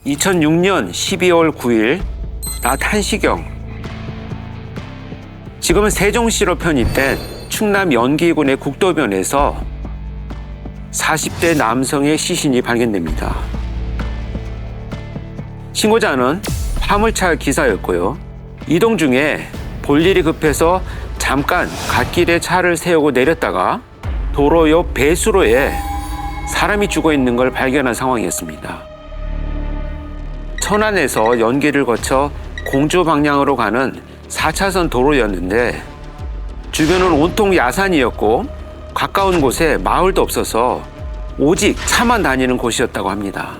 2006년 12월 9일 낮 1시경 지금은 세종시로 편입된 충남 연기군의 국도변에서 40대 남성의 시신이 발견됩니다. 신고자는 화물차 기사였고요. 이동 중에 볼 일이 급해서 잠깐 갓길에 차를 세우고 내렸다가 도로 옆 배수로에 사람이 죽어 있는 걸 발견한 상황이었습니다. 천안에서 연기를 거쳐 공주 방향으로 가는 4차선 도로였는데 주변은 온통 야산이었고 가까운 곳에 마을도 없어서 오직 차만 다니는 곳이었다고 합니다.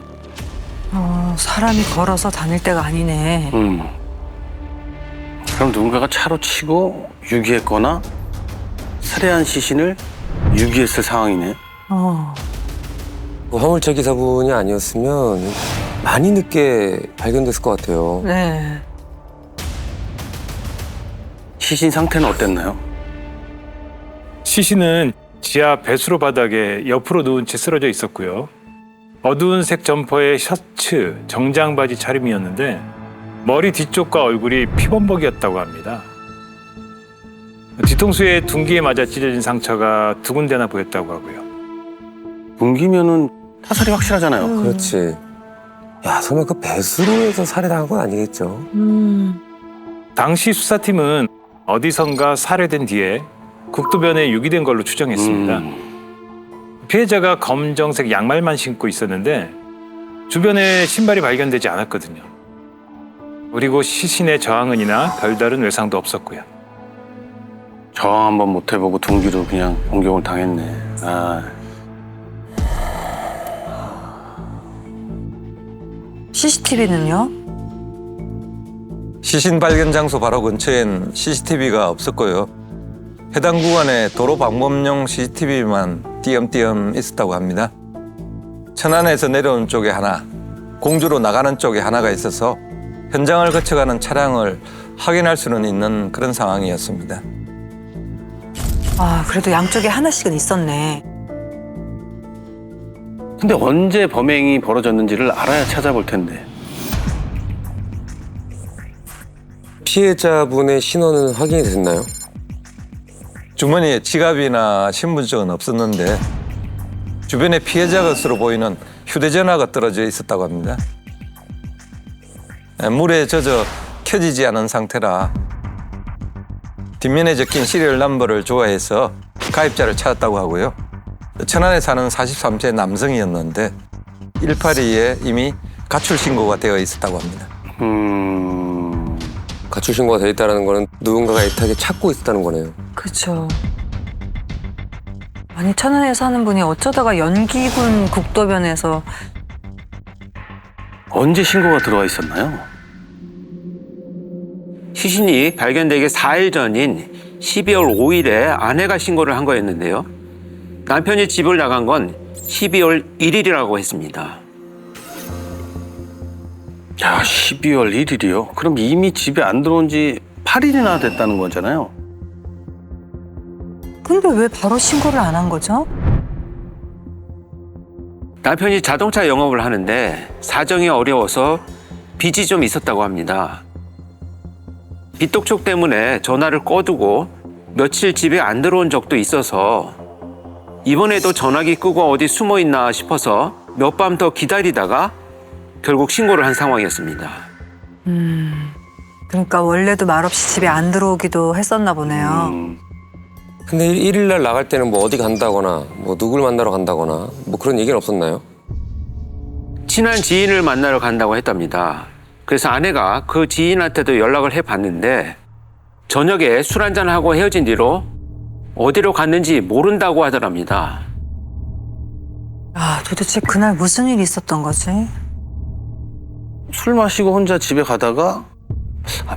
사람이 걸어서 다닐 때가 아니네. 그럼 누군가가 차로 치고 유기했거나 살해한 시신을 유기했을 상황이네. 화물차 기사분이 아니었으면 많이 늦게 발견됐을 것 같아요. 네. 시신 상태는 어땠나요? 시신은 지하 배수로 바닥에 옆으로 누운 채 쓰러져 있었고요. 어두운 색 점퍼에 셔츠, 정장 바지 차림이었는데 머리 뒤쪽과 얼굴이 피범벅이었다고 합니다. 뒤통수에 둔기에 맞아 찢어진 상처가 두 군데나 보였다고 하고요. 뭉기면은 타살이 확실하잖아요. 그렇지. 야, 설마 그 배수로에서 살해당한 건 아니겠죠? 당시 수사팀은 어디선가 살해된 뒤에 국도변에 유기된 걸로 추정했습니다. 피해자가 검정색 양말만 신고 있었는데 주변에 신발이 발견되지 않았거든요. 그리고 시신의 저항은이나 별다른 외상도 없었고요. 저항 한번 못 해보고 둔기로 그냥 공격을 당했네. CCTV는요? 시신 발견 장소 바로 근처엔 CCTV가 없었고요. 해당 구간에 도로 방범용 CCTV만 띄엄띄엄 있었다고 합니다. 천안에서 내려오는 쪽에 하나, 공주로 나가는 쪽에 하나가 있어서 현장을 거쳐가는 차량을 확인할 수는 있는 그런 상황이었습니다. 그래도 양쪽에 하나씩은 있었네. 근데 언제 범행이 벌어졌는지를 알아야 찾아볼 텐데. 피해자분의 신원은 확인이 됐나요? 주머니에 지갑이나 신분증은 없었는데 주변에 피해자 것으로 보이는 휴대전화가 떨어져 있었다고 합니다. 물에 젖어 켜지지 않은 상태라 뒷면에 적힌 시리얼 넘버를 좋아해서 가입자를 찾았다고 하고요. 천안에 사는 43세 남성이었는데 182에 이미 가출 신고가 되어 있었다고 합니다. 가출 신고가 돼 있다는 거는 누군가가 애타게 찾고 있었다는 거네요. 그렇죠. 아니 천안에 사는 분이 어쩌다가 연기군 국도변에서 언제 신고가 들어와 있었나요? 시신이 발견되기 4일 전인 12월 5일에 아내가 신고를 한 거였는데요. 남편이 집을 나간 건 12월 1일이라고 했습니다. 야, 12월 1일이요? 그럼 이미 집에 안 들어온 지 8일이나 됐다는 거잖아요. 근데 왜 바로 신고를 안 한 거죠? 남편이 자동차 영업을 하는데 사정이 어려워서 빚이 좀 있었다고 합니다. 빚독촉 때문에 전화를 꺼두고 며칠 집에 안 들어온 적도 있어서 이번에도 전화기 끄고 어디 숨어 있나 싶어서 몇 밤 더 기다리다가 결국 신고를 한 상황이었습니다. 그러니까 원래도 말없이 집에 안 들어오기도 했었나 보네요. 근데 1일 날 나갈 때는 뭐 어디 간다거나 뭐 누굴 만나러 간다거나 뭐 그런 얘기는 없었나요? 친한 지인을 만나러 간다고 했답니다. 그래서 아내가 그 지인한테도 연락을 해봤는데 저녁에 술 한잔하고 헤어진 뒤로 어디로 갔는지 모른다고 하더랍니다. 도대체 그날 무슨 일이 있었던 거지? 술 마시고 혼자 집에 가다가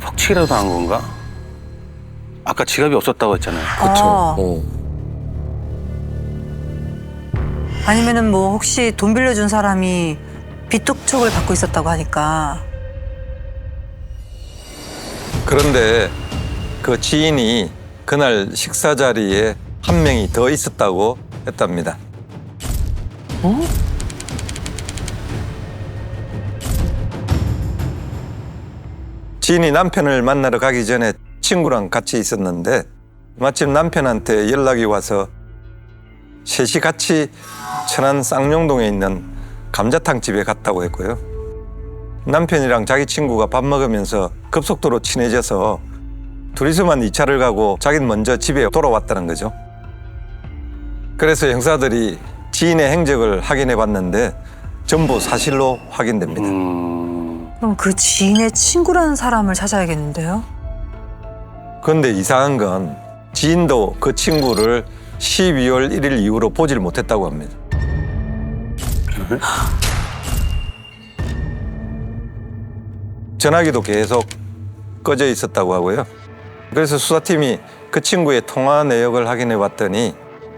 퍽치기라도 한 건가? 아까 지갑이 없었다고 했잖아요. 그렇죠. 아니면은 뭐 혹시 돈 빌려준 사람이 빚독촉을 받고 있었다고 하니까. 그런데 그 지인이 그날 식사 자리에 한 명이 더 있었다고 했답니다. 지인이 남편을 만나러 가기 전에 친구랑 같이 있었는데 마침 남편한테 연락이 와서 셋이 같이 천안 쌍용동에 있는 감자탕 집에 갔다고 했고요. 남편이랑 자기 친구가 밥 먹으면서 급속도로 친해져서 둘이서만 2차를 가고 자기는 먼저 집에 돌아왔다는 거죠. 그래서 형사들이 지인의 행적을 확인해 봤는데 전부 사실로 확인됩니다. 그럼 그 지인의 친구라는 사람을 찾아야겠는데요? 그런데 이상한 건 지인도 그 친구를 12월 1일 이후로 보질 못했다고 합니다. 전화기도 계속 꺼져 있었다고 하고요. 그래서 수사팀이 그 친구의 통화 내역을 확인해 봤더니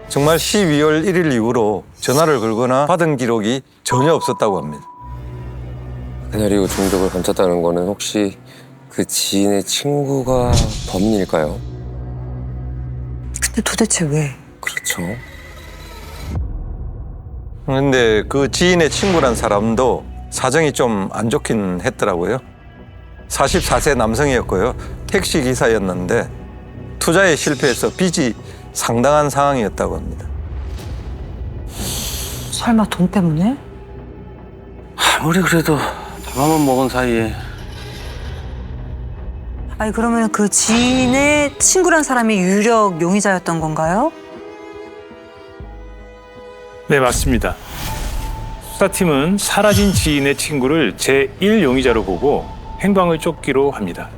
정말 12월 1일 이후로 전화를 걸거나 받은 기록이 전혀 없었다고 합니다. 그날 이후 종족을 감췄다는 거는 혹시 그 지인의 친구가 범인일까요? 근데 도대체 왜? 그렇죠. 그런데 그 지인의 친구란 사람도 사정이 좀 안 좋긴 했더라고요. 44세 남성이었고요. 택시 기사였는데 투자에 실패해서 빚이 상당한 상황이었다고 합니다. 설마 돈 때문에? 아무리 그래도 밥한번 먹은 사이에 아니 그러면 그 지인의 친구란 사람이 유력 용의자였던 건가요? 네, 맞습니다. 수사팀은 사라진 지인의 친구를 제1용의자로 보고 행방을 쫓기로 합니다.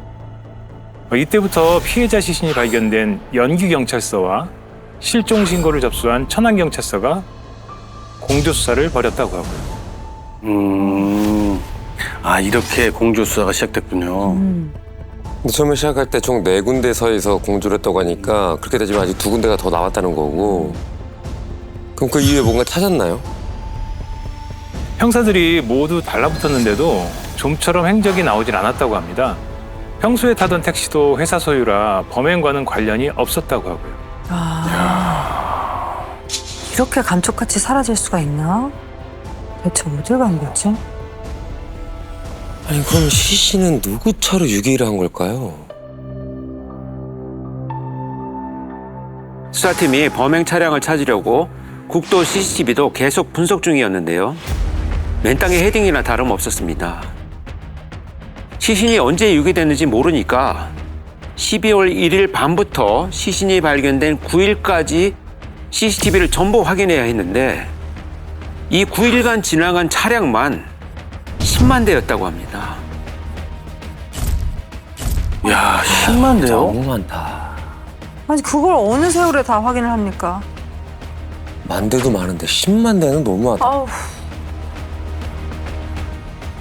이때부터 피해자 시신이 발견된 연기경찰서와 실종 신고를 접수한 천안경찰서가 공조 수사를 벌였다고 하고요. 이렇게 공조 수사가 시작됐군요. 근데 처음에 시작할 때 총 4군데서에서 공조를 했다고 하니까 그렇게 되지만 아직 2군데가 더 나왔다는 거고. 그럼 그 이후에 뭔가 찾았나요? 형사들이 모두 달라붙었는데도 좀처럼 행적이 나오질 않았다고 합니다. 평소에 타던 택시도 회사 소유라 범행과는 관련이 없었다고 하고요. 이렇게 감쪽같이 사라질 수가 있나? 대체 어딜 간 거지? 아니 그럼 시신은 누구 차로 유기를 한 걸까요? 수사팀이 범행 차량을 찾으려고 국도 CCTV도 계속 분석 중이었는데요. 맨땅에 헤딩이나 다름없었습니다. 시신이 언제 유기됐는지 모르니까 12월 1일 밤부터 시신이 발견된 9일까지 CCTV를 전부 확인해야 했는데 이 9일간 지나간 차량만 10만 대였다고 합니다. 야, 10만 대요? 너무 많다. 아니 그걸 어느 세월에 다 확인을 합니까? 만 대도 많은데 10만 대는 너무 많다. 아우.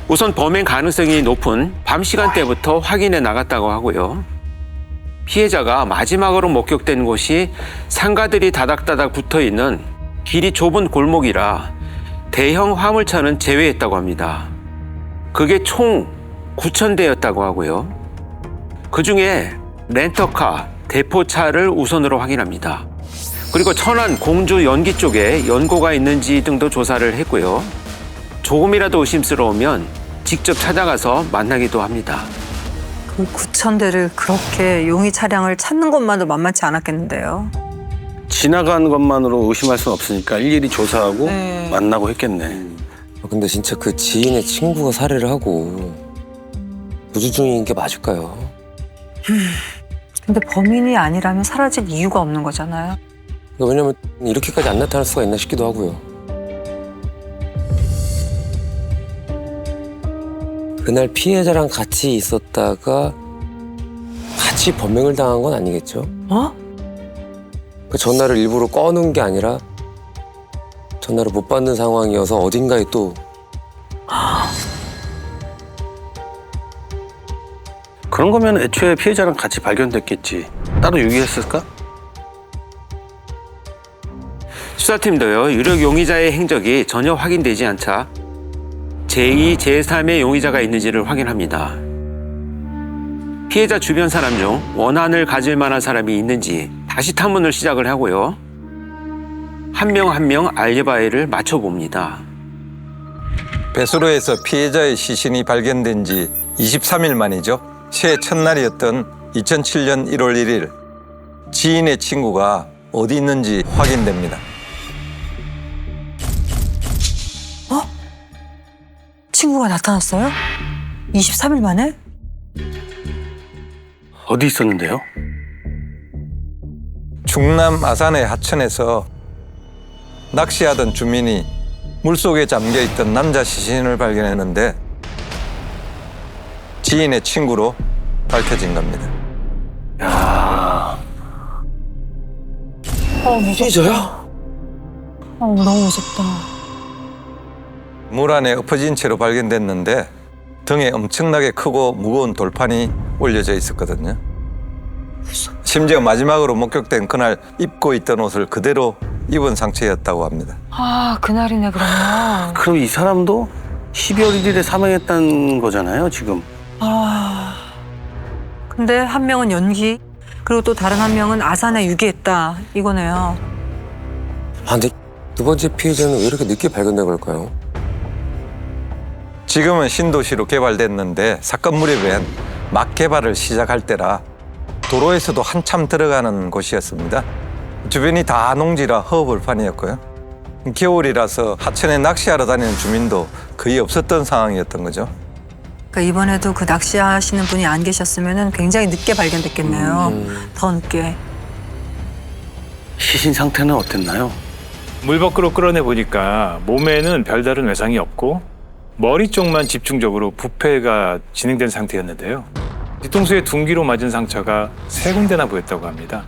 우선 범행 가능성이 높은 밤 시간대부터 확인해 나갔다고 하고요. 피해자가 마지막으로 목격된 곳이 상가들이 다닥다닥 붙어있는 길이 좁은 골목이라 대형 화물차는 제외했다고 합니다. 그게 총 9,000대였다고 하고요. 그중에 렌터카, 대포차를 우선으로 확인합니다. 그리고 천안, 공주, 연기 쪽에 연고가 있는지 등도 조사를 했고요. 조금이라도 의심스러우면 직접 찾아가서 만나기도 합니다. 그 9,000대를 그렇게 용의 차량을 찾는 것만도 만만치 않았겠는데요. 지나간 것만으로 의심할 수는 없으니까 일일이 조사하고 네. 만나고 했겠네. 근데 진짜 그 지인의 친구가 살해를 하고 무주 중인 게 맞을까요? 근데 범인이 아니라면 사라질 이유가 없는 거잖아요. 왜냐면 이렇게까지 안 나타날 수가 있나 싶기도 하고요. 그날 피해자랑 같이 있었다가 같이 범행을 당한 건 아니겠죠? 어? 그 전화를 일부러 꺼놓은 게 아니라 전화를 못 받는 상황이어서 어딘가에 또 그런 거면 애초에 피해자랑 같이 발견됐겠지. 따로 유기했을까? 수사팀도요, 유력 용의자의 행적이 전혀 확인되지 않자 제2, 제3의 용의자가 있는지를 확인합니다. 피해자 주변 사람 중 원한을 가질 만한 사람이 있는지 다시 탐문을 시작을 하고요. 한 명 한 명 알리바이를 맞춰봅니다. 배수로에서 피해자의 시신이 발견된 지 23일 만이죠. 새해 첫날이었던 2007년 1월 1일 지인의 친구가 어디 있는지 확인됩니다. 친구가 나타났어요? 23일 만에? 어디 있었는데요? 충남 아산의 하천에서 낚시하던 주민이 물속에 잠겨있던 남자 시신을 발견했는데 지인의 친구로 밝혀진 겁니다. 무섭다. 너무 무섭다. 물 안에 엎어진 채로 발견됐는데 등에 엄청나게 크고 무거운 돌판이 올려져 있었거든요. 심지어 마지막으로 목격된 그날 입고 있던 옷을 그대로 입은 상태였다고 합니다. 아, 그날이네, 그러면. 그럼 이 사람도 12월 1일에 사망했다는 거잖아요, 지금. 근데 한 명은 연기, 그리고 또 다른 한 명은 아산에 유기했다. 이거네요. 아, 근데 두 번째 피해자는 왜 이렇게 늦게 발견된 걸까요? 지금은 신도시로 개발됐는데 사건 무렵엔 막 개발을 시작할 때라 도로에서도 한참 들어가는 곳이었습니다. 주변이 다 농지라 허벌판이었고요. 겨울이라서 하천에 낚시하러 다니는 주민도 거의 없었던 상황이었던 거죠. 그러니까 이번에도 그 낚시하시는 분이 안 계셨으면 굉장히 늦게 발견됐겠네요. 더 늦게. 시신 상태는 어땠나요? 물 밖으로 끌어내 보니까 몸에는 별다른 외상이 없고 머리 쪽만 집중적으로 부패가 진행된 상태였는데요. 뒤통수에 둔기로 맞은 상처가 3군데나 보였다고 합니다.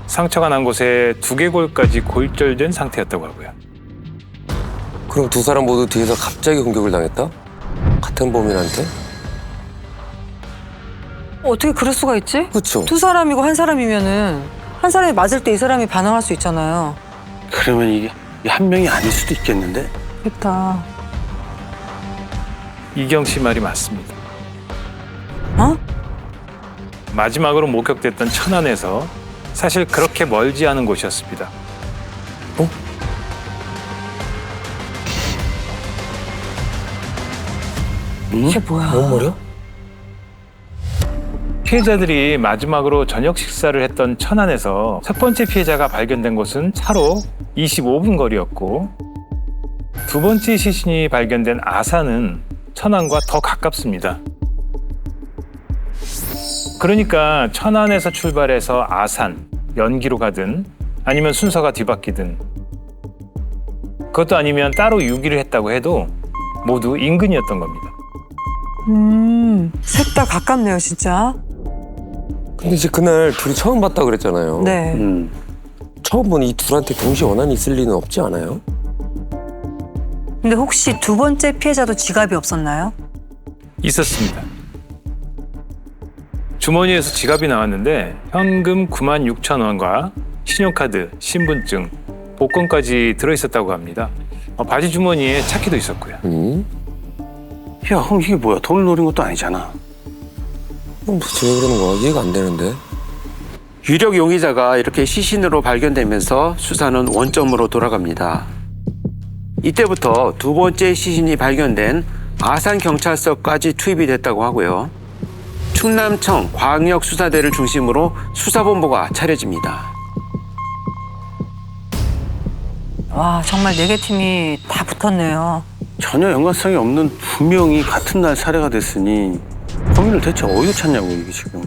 상처가 난 곳에 두개골까지 골절된 상태였다고 하고요. 그럼 두 사람 모두 뒤에서 갑자기 공격을 당했다? 같은 범인한테? 어떻게 그럴 수가 있지? 그렇죠. 두 사람이고 한 사람이면은 한 사람이 맞을 때 이 사람이 반응할 수 있잖아요. 그러면 이게 한 명이 아닐 수도 있겠는데? 그렇다. 이경 씨 말이 맞습니다. 어? 마지막으로 목격됐던 천안에서 사실 그렇게 멀지 않은 곳이었습니다. 이게 뭐야? 뭔 말이야? 피해자들이 마지막으로 저녁 식사를 했던 천안에서 첫 번째 피해자가 발견된 곳은 차로 25분 거리였고 두 번째 시신이 발견된 아산은 천안과 더 가깝습니다. 그러니까 천안에서 출발해서 아산, 연기로 가든 아니면 순서가 뒤바뀌든 그것도 아니면 따로 유기를 했다고 해도 모두 인근이었던 겁니다. 셋 다 가깝네요, 진짜. 근데 이제 그날 둘이 처음 봤다 그랬잖아요. 네. 처음 본 이 둘한테 동시에 원한이 있을 리는 없지 않아요? 근데 혹시 두 번째 피해자도 지갑이 없었나요? 있었습니다. 주머니에서 지갑이 나왔는데 현금 96,000원과 신용카드, 신분증, 복권까지 들어있었다고 합니다. 바지 주머니에 차키도 있었고요. 야, 그럼 이게 뭐야? 돈을 노린 것도 아니잖아. 그럼 도대체 왜 그러는 거야? 이해가 안 되는데. 유력 용의자가 이렇게 시신으로 발견되면서 수사는 원점으로 돌아갑니다. 이때부터 두 번째 시신이 발견된 아산경찰서까지 투입이 됐다고 하고요. 충남청 광역수사대를 중심으로 수사본부가 차려집니다. 와, 정말 4개 팀이 다 붙었네요. 전혀 연관성이 없는 두 명이 같은 날 살해가 됐으니 범인을 대체 어디서 찾냐고, 이게 지금.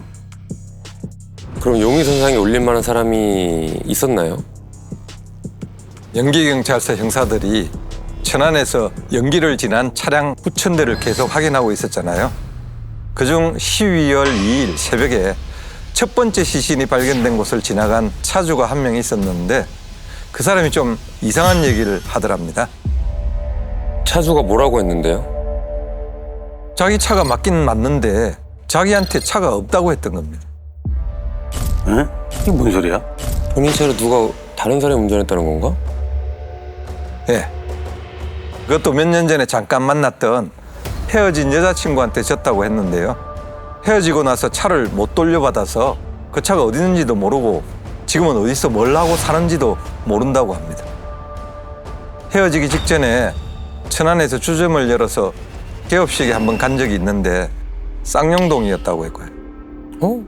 그럼 용의선상에 올릴 만한 사람이 있었나요? 연기경찰서 형사들이 천안에서 연기를 지난 차량 후천 대를 계속 확인하고 있었잖아요. 그중 12월 2일 새벽에 첫 번째 시신이 발견된 곳을 지나간 차주가 한 명 있었는데 그 사람이 좀 이상한 얘기를 하더랍니다. 차주가 뭐라고 했는데요? 자기 차가 맞긴 맞는데 자기한테 차가 없다고 했던 겁니다. 에? 이게 뭔 소리야? 본인 차를 누가 다른 사람이 운전했다는 건가? 예. 그것도 몇 년 전에 잠깐 만났던 헤어진 여자친구한테 졌다고 했는데요. 헤어지고 나서 차를 못 돌려받아서 그 차가 어디 있는지도 모르고 지금은 어디서 뭘 하고 사는지도 모른다고 합니다. 헤어지기 직전에 천안에서 주점을 열어서 개업식에 한번 간 적이 있는데 쌍용동이었다고 했고요. 어?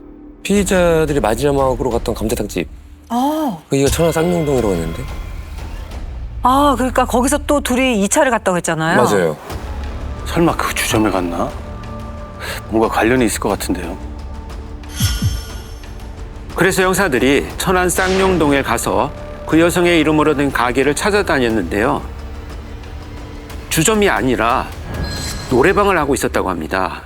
피해자들이 마지막으로 갔던 감자탕집. 여기가 천안 쌍용동이라고 했는데. 그러니까 거기서 또 둘이 2차를 갔다고 했잖아요. 맞아요. 설마 그 주점에 갔나? 뭔가 관련이 있을 것 같은데요. 그래서 형사들이 천안 쌍용동에 가서 그 여성의 이름으로 된 가게를 찾아다녔는데요. 주점이 아니라 노래방을 하고 있었다고 합니다.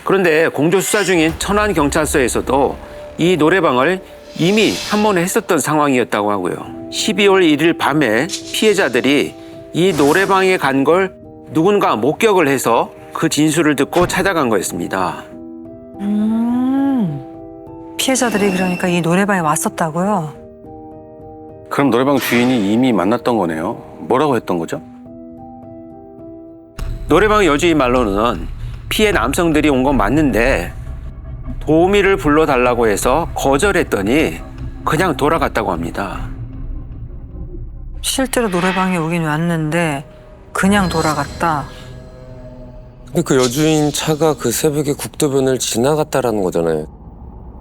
그런데 공조수사 중인 천안경찰서에서도 이 노래방을 이미 한 번 했었던 상황이었다고 하고요. 12월 1일 밤에 피해자들이 이 노래방에 간 걸 누군가 목격을 해서 그 진술을 듣고 찾아간 거였습니다. 피해자들이 그러니까 이 노래방에 왔었다고요? 그럼 노래방 주인이 이미 만났던 거네요. 뭐라고 했던 거죠? 노래방 여주인 말로는 피해 남성들이 온 건 맞는데 도우미를 불러달라고 해서 거절했더니 그냥 돌아갔다고 합니다. 실제로 노래방에 오긴 왔는데 그냥 돌아갔다. 근데 그 여주인 차가 그 새벽에 국도변을 지나갔다라는 거잖아요.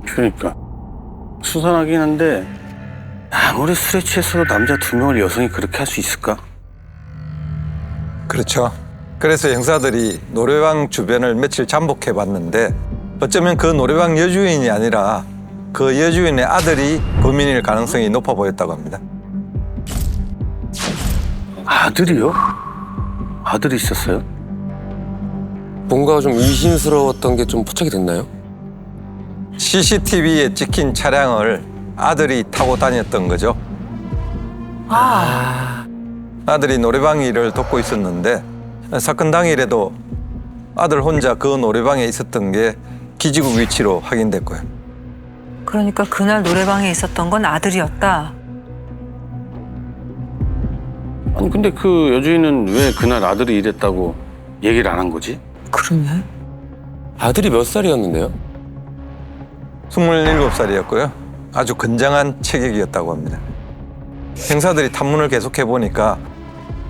그러니까 수상하긴 한데 아무리 술에 취했어도 남자 2명을 여성이 그렇게 할 수 있을까? 그렇죠. 그래서 형사들이 노래방 주변을 며칠 잠복해 봤는데 어쩌면 그 노래방 여주인이 아니라 그 여주인의 아들이 범인일 가능성이 높아 보였다고 합니다. 아들이요? 아들이 있었어요? 뭔가 좀 의심스러웠던 게 좀 포착이 됐나요? CCTV에 찍힌 차량을 아들이 타고 다녔던 거죠. 아들이 노래방 일을 돕고 있었는데 사건 당일에도 아들 혼자 그 노래방에 있었던 게 기지국 위치로 확인됐고요. 그러니까 그날 노래방에 있었던 건 아들이었다. 아니 근데 그 여주인은 왜 그날 아들이 이랬다고 얘기를 안 한 거지? 그러네. 아들이 몇 살이었는데요? 27살이었고요. 아주 건장한 체격이었다고 합니다. 형사들이 탐문을 계속해 보니까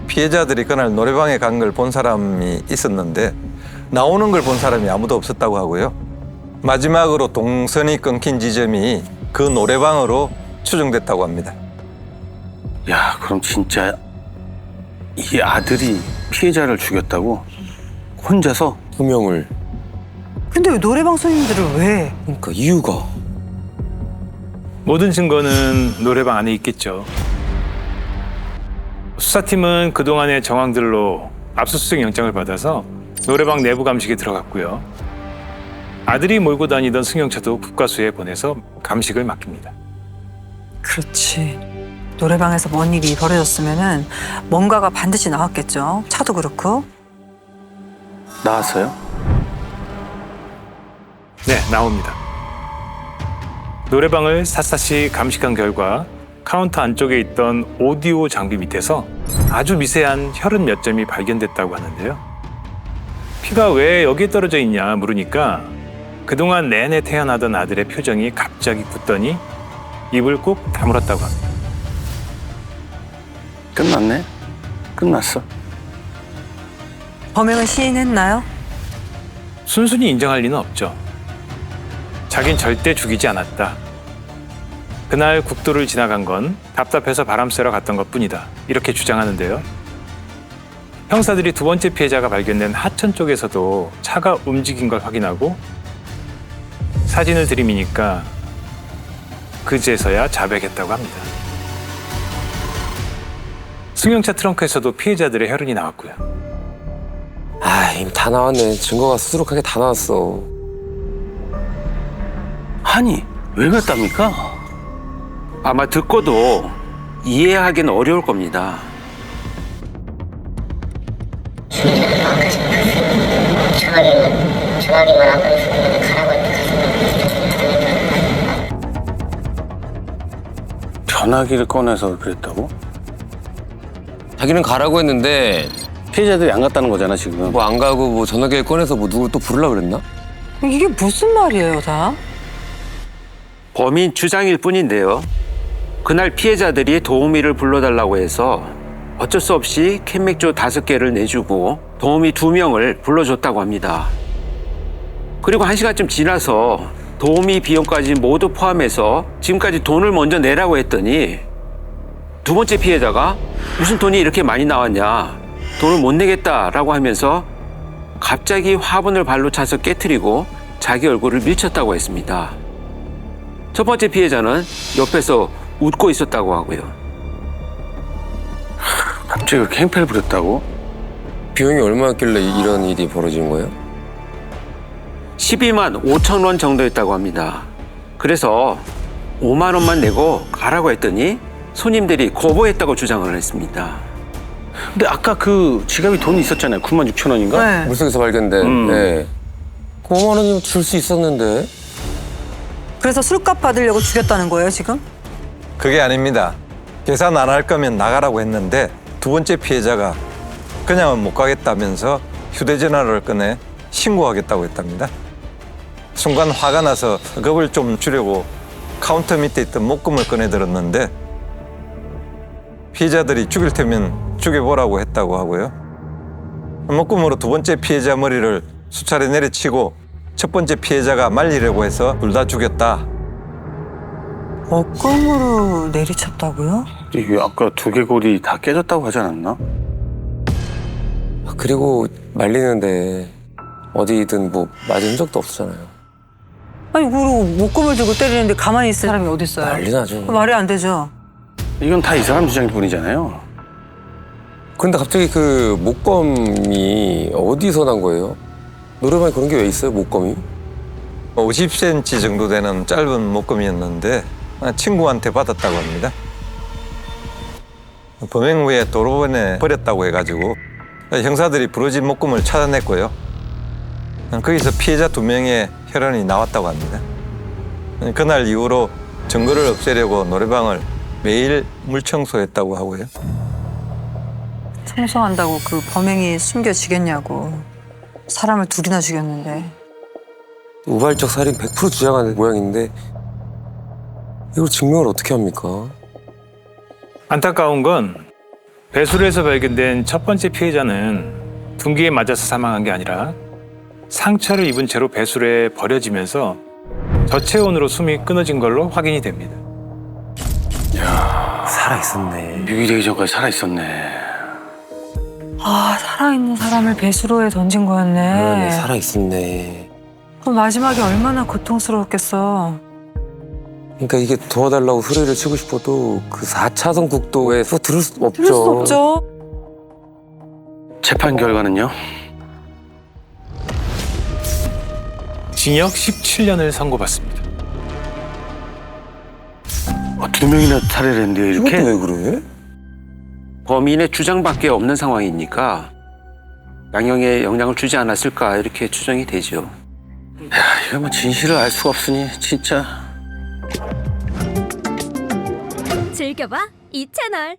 피해자들이 그날 노래방에 간 걸 본 사람이 있었는데 나오는 걸 본 사람이 아무도 없었다고 하고요. 마지막으로 동선이 끊긴 지점이 그 노래방으로 추정됐다고 합니다. 야, 그럼 진짜 이 아들이 피해자를 죽였다고? 혼자서? 2명을. 근데 왜 노래방 손님들을 왜? 그러니까 이유가. 모든 증거는 노래방 안에 있겠죠. 수사팀은 그동안의 정황들로 압수수색 영장을 받아서 노래방 내부 감식에 들어갔고요. 아들이 몰고 다니던 승용차도 국과수에 보내서 감식을 맡깁니다. 그렇지. 노래방에서 뭔 일이 벌어졌으면은 뭔가가 반드시 나왔겠죠. 차도 그렇고. 나왔어요? 네, 나옵니다. 노래방을 샅샅이 감식한 결과 카운터 안쪽에 있던 오디오 장비 밑에서 아주 미세한 혈흔 몇 점이 발견됐다고 하는데요. 피가 왜 여기에 떨어져 있냐 물으니까 그동안 내내 태어나던 아들의 표정이 갑자기 굳더니 입을 꾹 다물었다고 합니다. 끝났네? 끝났어. 범행은 시인했나요? 순순히 인정할 리는 없죠. 자긴 절대 죽이지 않았다. 그날 국도를 지나간 건 답답해서 바람 쐬러 갔던 것뿐이다. 이렇게 주장하는데요. 형사들이 두 번째 피해자가 발견된 하천 쪽에서도 차가 움직인 걸 확인하고 사진을 들이미니까 그제서야 자백했다고 합니다. 승용차 트렁크에서도 피해자들의 혈흔이 나왔고요. 아, 이미 다 나왔네. 증거가 수두룩하게 다 나왔어. 아니, 왜 그랬답니까? 아마 듣고도 이해하기는 어려울 겁니다. 전화기만 하고 가라고 전화기를 꺼내서 그랬다고? 자기는 가라고 했는데 피해자들이 안 갔다는 거잖아, 지금. 뭐 안 가고 뭐 전화기를 꺼내서 뭐 누구 또 부르려고 그랬나? 이게 무슨 말이에요, 다? 범인 주장일 뿐인데요. 그날 피해자들이 도우미를 불러달라고 해서 어쩔 수 없이 캔맥주 5개를 내주고 도우미 2명을 불러줬다고 합니다. 그리고 1시간쯤 지나서 도우미 비용까지 모두 포함해서 지금까지 돈을 먼저 내라고 했더니 두 번째 피해자가 무슨 돈이 이렇게 많이 나왔냐, 돈을 못 내겠다라고 하면서 갑자기 화분을 발로 차서 깨트리고 자기 얼굴을 밀쳤다고 했습니다. 첫 번째 피해자는 옆에서 웃고 있었다고 하고요. 갑자기 그렇게 행패를 부렸다고? 비용이 얼마였길래 이런 일이 벌어진 거예요? 12만 5천 원 정도였다고 합니다. 그래서 5만 원만 내고 가라고 했더니 손님들이 거부했다고 주장을 했습니다. 근데 아까 그 지갑에 돈이 있었잖아요. 9만 6천 원인가? 네. 물속에서 발견된. 네. 5만 원이면 줄 수 있었는데. 그래서 술값 받으려고 죽였다는 거예요, 지금? 그게 아닙니다. 계산 안 할 거면 나가라고 했는데 두 번째 피해자가 그냥은 못 가겠다면서 휴대전화를 꺼내 신고하겠다고 했답니다. 순간 화가 나서 겁을 좀 주려고 카운터 밑에 있던 목금을 꺼내들었는데 피해자들이 죽일 테면 죽여보라고 했다고 하고요. 목금으로 두 번째 피해자 머리를 수차례 내리치고 첫 번째 피해자가 말리려고 해서 둘 다 죽였다. 목금으로 내리쳤다고요? 이게 아까 두개골이 다 깨졌다고 하지 않았나? 그리고 말리는데 어디든 뭐 맞은 적도 없었잖아요. 아니, 그리고 목금을 들고 때리는데 가만히 있을 사람이 어딨어요? 난리 나죠. 말이 안 되죠. 이건 다 이 사람 주장일 뿐이잖아요. 근데 갑자기 그 목검이 어디서 난 거예요? 노래방에 그런 게 왜 있어요, 목검이? 50cm 정도 되는 짧은 목금이었는데 친구한테 받았다고 합니다. 범행 후에 도로변에 버렸다고 해가지고 형사들이 부러진 목금을 찾아냈고요. 거기서 피해자 2명의 혈흔이 나왔다고 합니다. 그날 이후로 증거를 없애려고 노래방을 매일 물청소했다고 하고요. 청소한다고 그 범행이 숨겨지겠냐고. 사람을 둘이나 죽였는데. 우발적 살인 100% 주장하는 모양인데 이걸 증명을 어떻게 합니까? 안타까운 건 배수로에서 발견된 첫 번째 피해자는 둔기에 맞아서 사망한 게 아니라 상처를 입은 채로 배수로에 버려지면서 저체온으로 숨이 끊어진 걸로 확인이 됩니다. 살아있었네. 묘기되기 전까지 살아있었네. 아, 살아있는 사람을 배수로에 던진 거였네. 그러네, 살아있었네. 그럼 마지막에 얼마나 고통스러웠겠어. 그러니까 이게 도와달라고 소리를 치고 싶어도 그 4차선 국도에서 들을 수 없죠. 들을 수 없죠. 재판 결과는요? 징역 17년을 선고받습니다. 2명이나 살해를 했는데요, 이렇게? 이것도 왜 그래? 범인의 주장밖에 없는 상황이니까 양형에 영향을 주지 않았을까 이렇게 추정이 되죠. 이거 뭐 진실을 알 수가 없으니 진짜. 즐겨봐 이 채널.